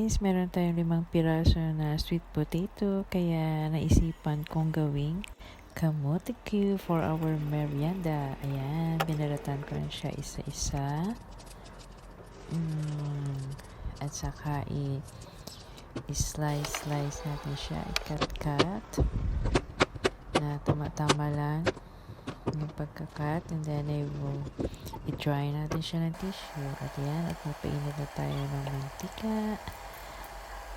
guys, meron tayong 5 piraso na sweet potato kaya naisipan kong gawing camote cube for our merienda. Ayan, binaratan ko na siya isa-isa. At saka i-slice natin siya, i-cut na tama-tama lang yung pagkakat, and then i-dry natin siya ng tissue. At yan, at mapainit na tayo ng mantika.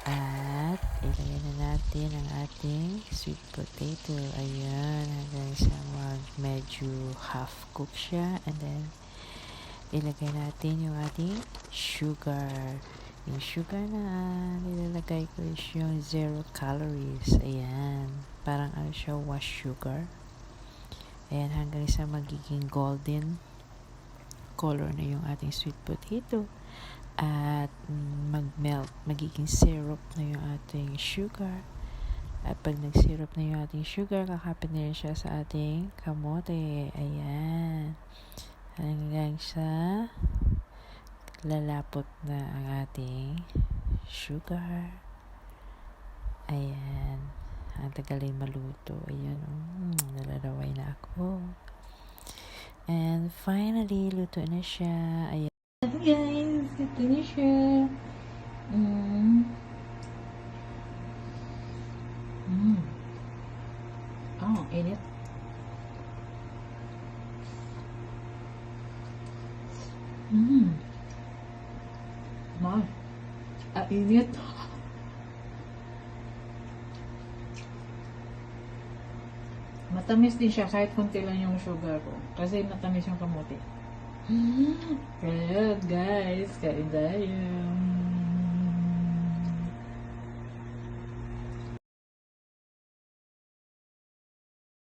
At ilagay na natin ang ating sweet potato. Ayan, hanggang sa medyo half cook siya. And then ilagay natin yung ating sugar. Yung sugar na nilalagay ko is yung 0 calories. Ayan, parang ano siya, wash sugar. Ayan, hanggang sa magiging golden color na yung ating sweet potato. At mag-melt, magiging syrup na yung ating sugar. At pag nag-syrup na yung ating sugar, kakapit na rin siya sa ating kamote. Ayan. Hanggang sa lalapot na ang ating sugar. Ayan. Ang tagalay maluto. Ayan, nalaraway na ako. And finally, luto na siya. Ayan. Guys, ito na siya. Oh, init. Init. Matamis din siya kahit konti lang yung sugar ko. Kasi matamis yung kamote. Kaya guys, kain tayo.